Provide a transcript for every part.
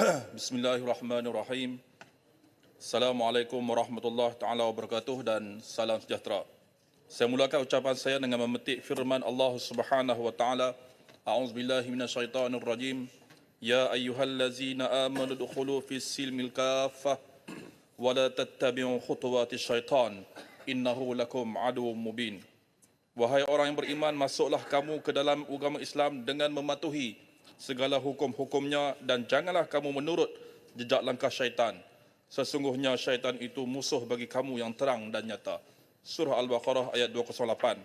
Bismillahirrahmanirrahim. Assalamualaikum warahmatullahi taala wabarakatuh dan salam sejahtera. Saya mulakan ucapan saya dengan memetik firman Allah Subhanahu wa taala. A'udzubillahi minasyaitonir rajim. Ya ayyuhallazina amanu dukhulu fis silmil kaffah wa la tattabi'u khutuwatis syaitan innahu lakum aduwwum mubin. Wahai orang yang beriman, masuklah kamu ke dalam agama Islam dengan mematuhi segala hukum-hukumnya dan janganlah kamu menurut jejak langkah syaitan. Sesungguhnya syaitan itu musuh bagi kamu yang terang dan nyata. Surah Al-Baqarah ayat 208.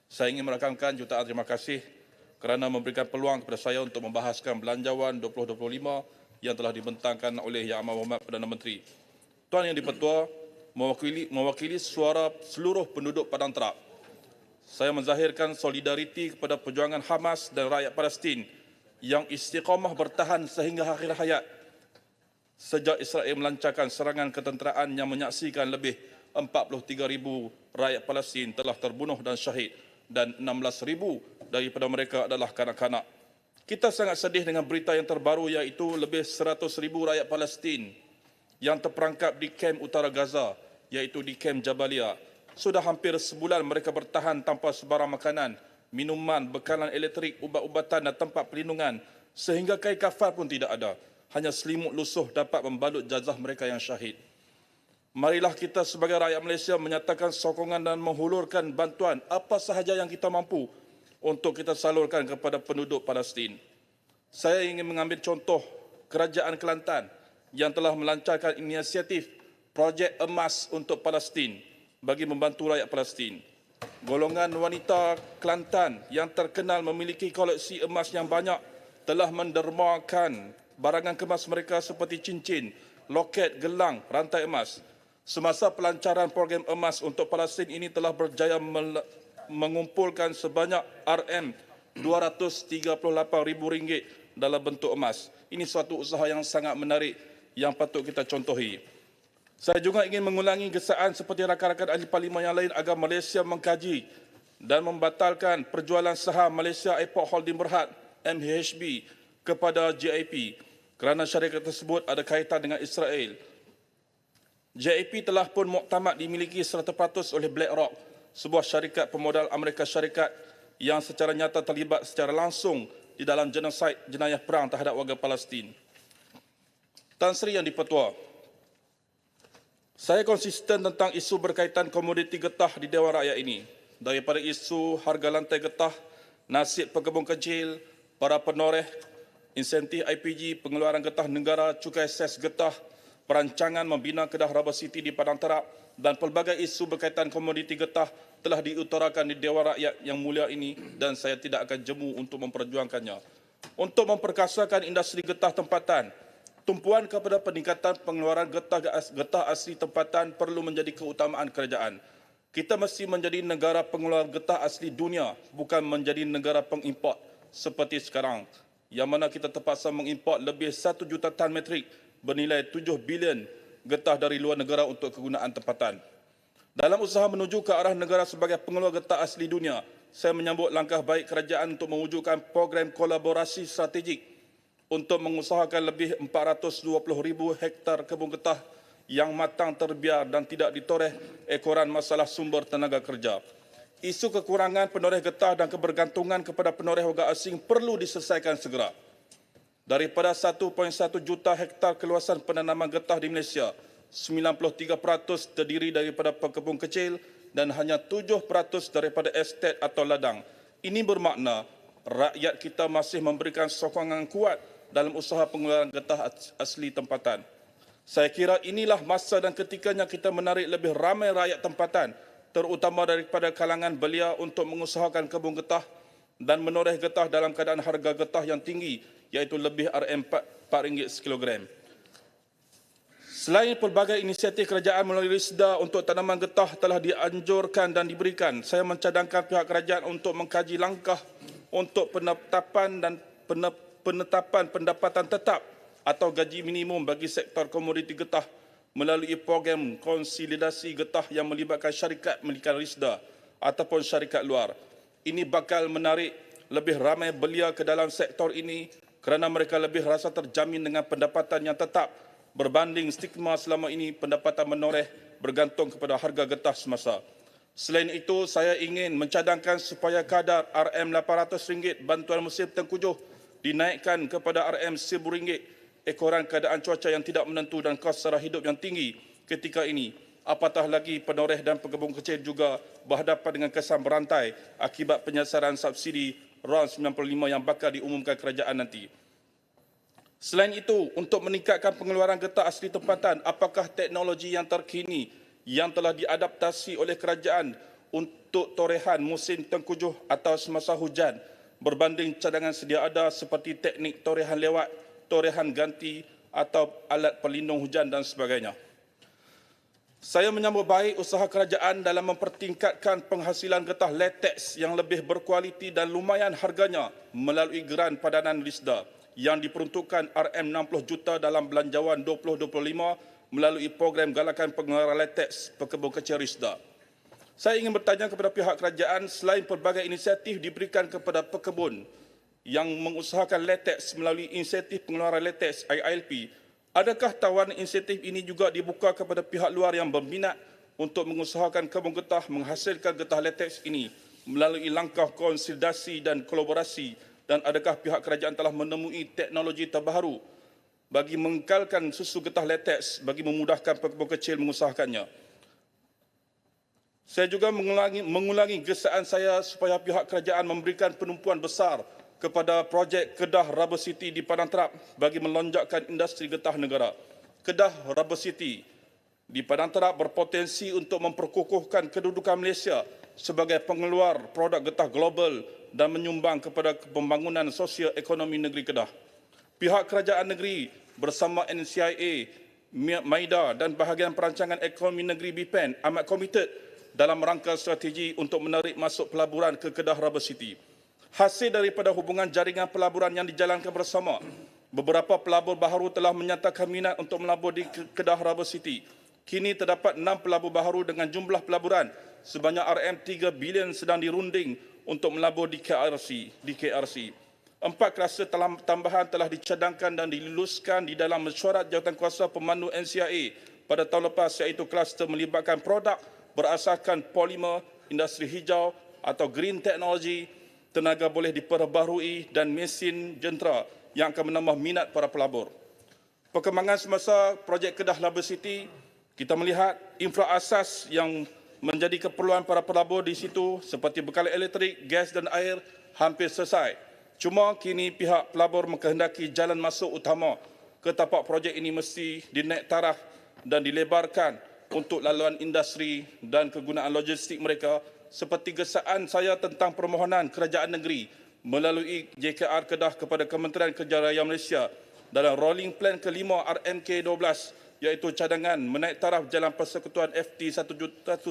Saya ingin merakamkan jutaan terima kasih kerana memberikan peluang kepada saya untuk membahaskan Belanjawan 2025 yang telah dibentangkan oleh Yang Amat Berhormat Perdana Menteri. Tuan Yang di-Pertua, mewakili suara seluruh penduduk Padang Terap, saya menzahirkan solidariti kepada perjuangan Hamas dan rakyat Palestin yang istiqamah bertahan sehingga akhir hayat sejak Israel melancarkan serangan ketenteraan yang menyaksikan lebih 43,000 rakyat Palestin telah terbunuh dan syahid dan 16,000 daripada mereka adalah kanak-kanak. Kita sangat sedih dengan berita yang terbaru iaitu lebih 100,000 rakyat Palestin yang terperangkap di kem utara Gaza iaitu di kem Jabalia. Sudah hampir sebulan mereka bertahan tanpa sebarang makanan, minuman, bekalan elektrik, ubat-ubatan dan tempat perlindungan sehingga kain kafan pun tidak ada. Hanya selimut lusuh dapat membalut jenazah mereka yang syahid. Marilah kita sebagai rakyat Malaysia menyatakan sokongan dan menghulurkan bantuan apa sahaja yang kita mampu untuk kita salurkan kepada penduduk Palestin. Saya ingin mengambil contoh Kerajaan Kelantan yang telah melancarkan inisiatif Projek Emas untuk Palestin bagi membantu rakyat Palestin. Golongan wanita Kelantan yang terkenal memiliki koleksi emas yang banyak telah mendermakan barangan kemas mereka seperti cincin, loket, gelang, rantai emas. Semasa pelancaran program emas untuk Palestin ini telah berjaya mengumpulkan sebanyak RM238,000 dalam bentuk emas. Ini suatu usaha yang sangat menarik yang patut kita contohi. Saya juga ingin mengulangi gesaan seperti rakan-rakan ahli parlimen yang lain agar Malaysia mengkaji dan membatalkan perjualan saham Malaysia Airport Holding Berhad MHB kepada JIP kerana syarikat tersebut ada kaitan dengan Israel. JIP telah pun muktamad dimiliki 100% oleh BlackRock, sebuah syarikat pemodal Amerika Syarikat yang secara nyata terlibat secara langsung di dalam genosid jenayah perang terhadap warga Palestin. Tan Sri Yang di-Pertua, saya konsisten tentang isu berkaitan komoditi getah di Dewan Rakyat ini. Daripada isu harga lantai getah, nasib pekebun kecil, para penoreh, insentif IPG, pengeluaran getah negara, cukai ses getah, perancangan membina kedah Rubber City di Padang Terap dan pelbagai isu berkaitan komoditi getah telah diutarakan di Dewan Rakyat yang mulia ini dan saya tidak akan jemu untuk memperjuangkannya. Untuk memperkasakan industri getah tempatan, tumpuan kepada peningkatan pengeluaran getah asli tempatan perlu menjadi keutamaan kerajaan. Kita mesti menjadi negara pengeluar getah asli dunia, bukan menjadi negara pengimport seperti sekarang, yang mana kita terpaksa mengimport lebih 1 juta tan metrik bernilai 7 bilion getah dari luar negara untuk kegunaan tempatan. Dalam usaha menuju ke arah negara sebagai pengeluar getah asli dunia, saya menyambut langkah baik kerajaan untuk mewujudkan program kolaborasi strategik untuk mengusahakan lebih 420,000 hektar kebun getah yang matang terbiar dan tidak ditoreh ekoran masalah sumber tenaga kerja. Isu kekurangan penoreh getah dan kebergantungan kepada penoreh warga asing perlu diselesaikan segera. Daripada 1.1 juta hektar keluasan penanaman getah di Malaysia, 93% terdiri daripada pekebun kecil dan hanya 7% daripada estet atau ladang. Ini bermakna rakyat kita masih memberikan sokongan kuat dalam usaha pengeluaran getah asli tempatan. Saya kira inilah masa dan ketikanya kita menarik lebih ramai rakyat tempatan, terutama daripada kalangan belia untuk mengusahakan kebun getah dan menoreh getah dalam keadaan harga getah yang tinggi, iaitu lebih RM4 sekilogram. Selain pelbagai inisiatif kerajaan melalui RISDA untuk tanaman getah telah dianjurkan dan diberikan, saya mencadangkan pihak kerajaan untuk mengkaji langkah untuk penetapan pendapatan tetap atau gaji minimum bagi sektor komoditi getah melalui program konsolidasi getah yang melibatkan syarikat milikan RISDA ataupun syarikat luar. Ini bakal menarik lebih ramai belia ke dalam sektor ini kerana mereka lebih rasa terjamin dengan pendapatan yang tetap berbanding stigma selama ini pendapatan menoreh bergantung kepada harga getah semasa. Selain itu, saya ingin mencadangkan supaya kadar RM800 bantuan musim tengkujuh dinaikkan kepada RM1000 ekoran keadaan cuaca yang tidak menentu dan kos sara hidup yang tinggi ketika ini. Apatah lagi penoreh dan pekebun kecil juga berhadapan dengan kesan berantai akibat penyasaran subsidi RON 95 yang bakal diumumkan kerajaan nanti. Selain itu, untuk meningkatkan pengeluaran getah asli tempatan, apakah teknologi yang terkini yang telah diadaptasi oleh kerajaan untuk torehan musim tengkujuh atau semasa hujan berbanding cadangan sedia ada seperti teknik torehan lewat, torehan ganti atau alat pelindung hujan dan sebagainya. Saya menyambut baik usaha kerajaan dalam mempertingkatkan penghasilan getah latex yang lebih berkualiti dan lumayan harganya melalui geran padanan LISDA yang diperuntukkan RM60 juta dalam belanjawan 2025 melalui program galakan pengeluaran latex pekebun kecil LISDA. Saya ingin bertanya kepada pihak kerajaan, selain pelbagai inisiatif diberikan kepada pekebun yang mengusahakan latex melalui insentif pengeluaran latex IILP, adakah tawaran insentif ini juga dibuka kepada pihak luar yang berminat untuk mengusahakan kebun getah menghasilkan getah latex ini melalui langkah konsolidasi dan kolaborasi, dan adakah pihak kerajaan telah menemui teknologi terbaru bagi mengekalkan susu getah latex bagi memudahkan pekebun kecil mengusahakannya? Saya juga mengulangi gesaan saya supaya pihak kerajaan memberikan penumpuan besar kepada projek Kedah Rubber City di Padang Terap bagi melonjakkan industri getah negara. Kedah Rubber City di Padang Terap berpotensi untuk memperkukuhkan kedudukan Malaysia sebagai pengeluar produk getah global dan menyumbang kepada pembangunan sosial ekonomi negeri Kedah. Pihak kerajaan negeri bersama NCIA, MAIDA dan bahagian perancangan ekonomi negeri BPEN amat komited dalam rangka strategi untuk menarik masuk pelaburan ke Kedah Rubber City. Hasil daripada hubungan jaringan pelaburan yang dijalankan bersama, beberapa pelabur baharu telah menyatakan minat untuk melabur di Kedah Rubber City. Kini terdapat 6 pelabur baharu dengan jumlah pelaburan sebanyak RM3 bilion sedang dirunding untuk melabur di KRC. 4 kluster tambahan telah dicadangkan dan diluluskan di dalam mesyuarat jawatankuasa pemandu NCIA pada tahun lepas, iaitu kluster melibatkan produk berasaskan polimer, industri hijau atau green technology, tenaga boleh diperbaharui dan mesin jentera yang akan menambah minat para pelabur. Perkembangan semasa projek Kedah Rubber City, kita melihat infra asas yang menjadi keperluan para pelabur di situ seperti bekalan elektrik, gas dan air hampir selesai. Cuma kini pihak pelabur mengkehendaki jalan masuk utama ke tapak projek ini mesti dinaik taraf dan dilebarkan untuk laluan industri dan kegunaan logistik mereka, seperti gesaan saya tentang permohonan kerajaan negeri melalui JKR Kedah kepada Kementerian Kerja Raya Malaysia dalam rolling plan kelima RMK12, iaitu cadangan menaik taraf jalan persekutuan FT 175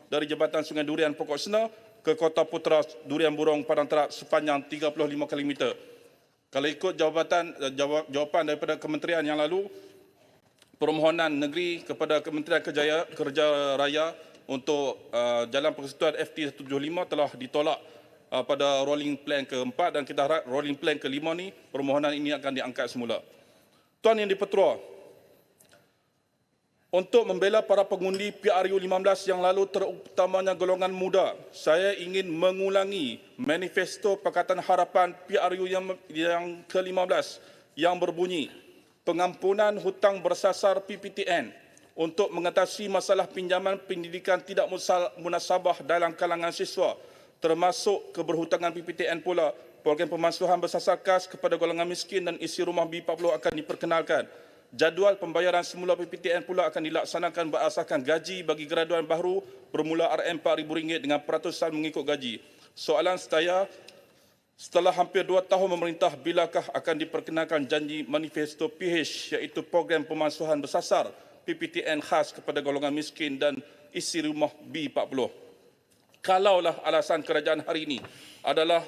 dari Jabatan Sungai Durian Pokok Sena ke Kota Putra Durian Burong Padang Terap sepanjang 35 km. Kalau ikut jawapan daripada kementerian yang lalu, permohonan negeri kepada Kementerian Kerja Raya untuk jalan persekutuan FT 175 telah ditolak pada rolling plan keempat, dan kita harap rolling plan kelima ni permohonan ini akan diangkat semula. Tuan Yang di-Pertua, untuk membela para pengundi PRU 15 yang lalu, terutamanya golongan muda, saya ingin mengulangi manifesto Pakatan Harapan PRU yang ke-15 yang berbunyi pengampunan hutang bersasar PPTN untuk mengatasi masalah pinjaman pendidikan tidak munasabah dalam kalangan siswa, termasuk keberhutangan PPTN pula. Program pemansuhan bersasar khas kepada golongan miskin dan isi rumah B40 akan diperkenalkan. Jadual pembayaran semula PPTN pula akan dilaksanakan berasaskan gaji bagi graduan baru bermula RM4,000 dengan peratusan mengikut gaji. Soalan saya, setelah hampir 2 tahun memerintah, bilakah akan diperkenalkan janji manifesto PH, iaitu program pemansuhan bersasar PPTN khas kepada golongan miskin dan isi rumah B40? Kalaulah alasan kerajaan hari ini adalah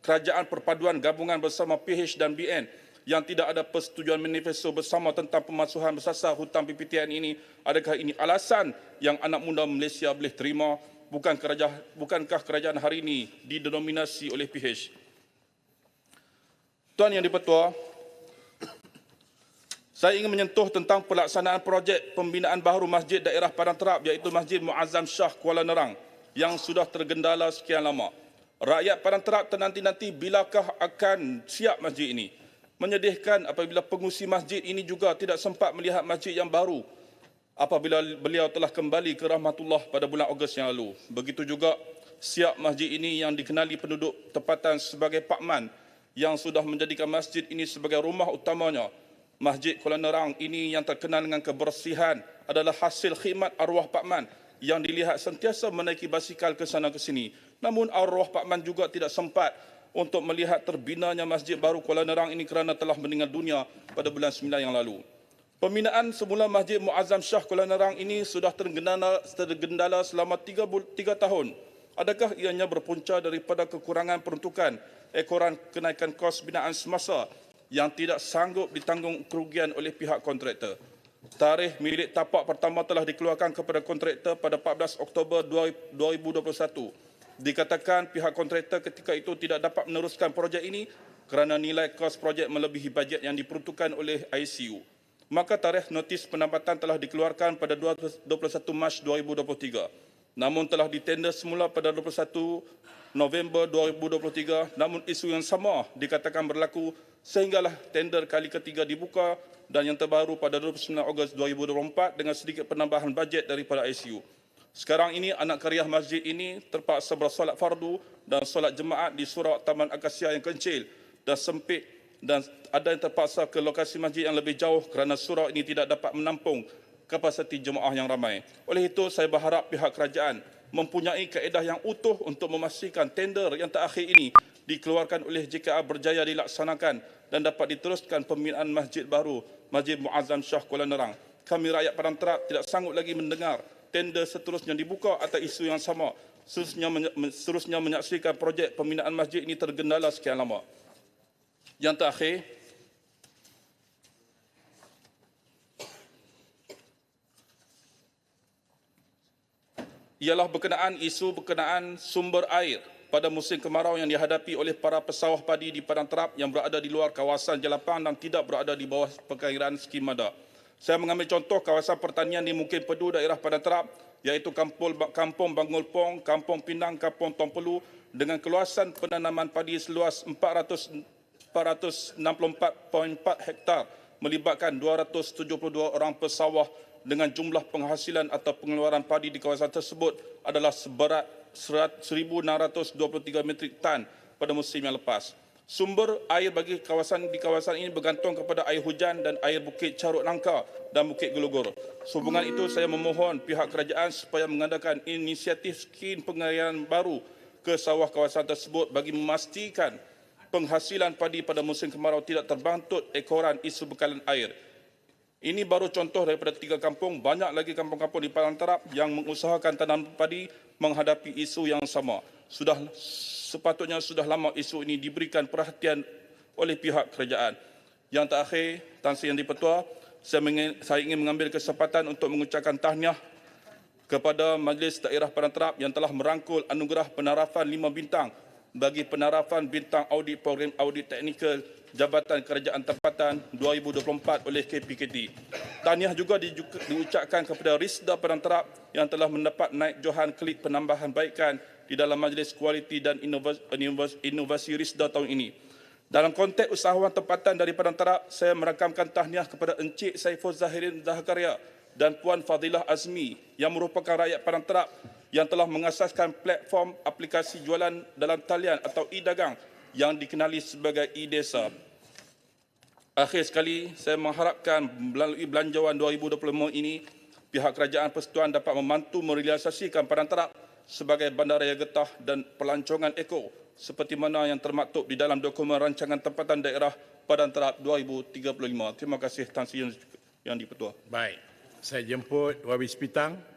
kerajaan perpaduan gabungan bersama PH dan BN yang tidak ada persetujuan manifesto bersama tentang pemansuhan bersasar hutang PPTN ini, adakah ini alasan yang anak muda Malaysia boleh terima? Bukankah kerajaan hari ini didominasi oleh PH? Persatuan Yang di-Pertua, saya ingin menyentuh tentang pelaksanaan projek pembinaan baharu Masjid Daerah Padang Terap iaitu Masjid Muazzam Shah Kuala Nerang yang sudah tergendala sekian lama. Rakyat Padang Terap ternanti-nanti bilakah akan siap masjid ini. Menyedihkan apabila pengurusi masjid ini juga tidak sempat melihat masjid yang baru apabila beliau telah kembali ke rahmatullah pada bulan Ogos yang lalu. Begitu juga siap masjid ini yang dikenali penduduk tempatan sebagai Pak Man yang sudah menjadikan masjid ini sebagai rumah utamanya. Masjid Kuala Nerang ini yang terkenal dengan kebersihan adalah hasil khidmat arwah Pak Man yang dilihat sentiasa menaiki basikal ke sana ke sini. Namun arwah Pak Man juga tidak sempat untuk melihat terbinanya Masjid baru Kuala Nerang ini kerana telah meninggal dunia pada bulan 9 yang lalu. Pembinaan semula Masjid Muazzam Shah Kuala Nerang ini sudah tergendala selama 3 tahun. Adakah ianya berpunca daripada kekurangan peruntukan, ekoran kenaikan kos binaan semasa yang tidak sanggup ditanggung kerugian oleh pihak kontraktor? Tarikh milik tapak pertama telah dikeluarkan kepada kontraktor pada 14 Oktober 2021. Dikatakan pihak kontraktor ketika itu tidak dapat meneruskan projek ini kerana nilai kos projek melebihi bajet yang diperuntukkan oleh ICU. Maka tarikh notis penambatan telah dikeluarkan pada 21 Mac 2023. Namun telah ditender semula pada 21 November 2023, namun isu yang sama dikatakan berlaku sehinggalah tender kali ketiga dibuka dan yang terbaru pada 29 Ogos 2024 dengan sedikit penambahan bajet daripada ICU. Sekarang ini anak karya masjid ini terpaksa bersolat fardu dan solat jemaat di surau Taman Akasia yang kecil dan sempit dan ada yang terpaksa ke lokasi masjid yang lebih jauh kerana surau ini tidak dapat menampung kapasiti jemaah yang ramai. Oleh itu saya berharap pihak kerajaan mempunyai kaedah yang utuh untuk memastikan tender yang terakhir ini dikeluarkan oleh JKA berjaya dilaksanakan dan dapat diteruskan pembinaan masjid baru Masjid Muazzam Shah Kuala Nerang. Kami rakyat Padang Terap tidak sanggup lagi mendengar tender seterusnya dibuka atas isu yang sama, seterusnya menyaksikan projek pembinaan masjid ini tergendala sekian lama. Yang terakhir, ialah isu berkenaan sumber air pada musim kemarau yang dihadapi oleh para pesawah padi di Padang Terap yang berada di luar kawasan jelapang dan tidak berada di bawah perkiraan skim MADA. Saya mengambil contoh kawasan pertanian di Mungkin Pedu daerah Padang Terap iaitu Kampung Bangulpong, Kampung Pinang, Kampung Tompelu dengan keluasan penanaman padi seluas 464.4 hektar melibatkan 272 orang pesawah dengan jumlah penghasilan atau pengeluaran padi di kawasan tersebut adalah seberat 1,623 metrik tan pada musim yang lepas. Sumber air bagi kawasan ini bergantung kepada air hujan dan air Bukit Carut Langka dan Bukit Gelugor. Sehubungan itu saya memohon pihak kerajaan supaya mengadakan inisiatif skim pengairan baru ke sawah kawasan tersebut bagi memastikan penghasilan padi pada musim kemarau tidak terbantut ekoran isu bekalan air. Ini baru contoh daripada 3 kampung, banyak lagi kampung-kampung di Padang Terap yang mengusahakan tanam padi menghadapi isu yang sama. Sepatutnya sudah lama isu ini diberikan perhatian oleh pihak kerajaan. Yang terakhir, Tan Sri Yang di-Pertua, saya ingin mengambil kesempatan untuk mengucapkan tahniah kepada Majlis Daerah Padang Terap yang telah merangkul anugerah penarafan 5 bintang bagi penarafan bintang audit program audit teknikal Jabatan Kerajaan Tempatan 2024 oleh KPKT. Tahniah juga diucapkan kepada Risda Padang Terap yang telah mendapat naik johan klik penambahan baikan di dalam Majlis Kualiti dan Inovasi Risda tahun ini. Dalam konteks usahawan tempatan dari Padang Terap, saya merakamkan tahniah kepada Encik Saiful Zahirin Zahakaria dan Puan Fadilah Azmi yang merupakan rakyat Padang Terap yang telah mengasaskan platform aplikasi jualan dalam talian atau e-dagang yang dikenali sebagai e-desa. Akhir sekali, saya mengharapkan melalui belanjawan 2025 ini, pihak kerajaan persekutuan dapat membantu merealisasikan Padang Terap sebagai bandaraya getah dan pelancongan eko seperti mana yang termaktub di dalam dokumen rancangan tempatan daerah Padang Terap 2035. Terima kasih Tan Sri Yang di-Pertua. Baik, saya jemput Wabi Sepitang.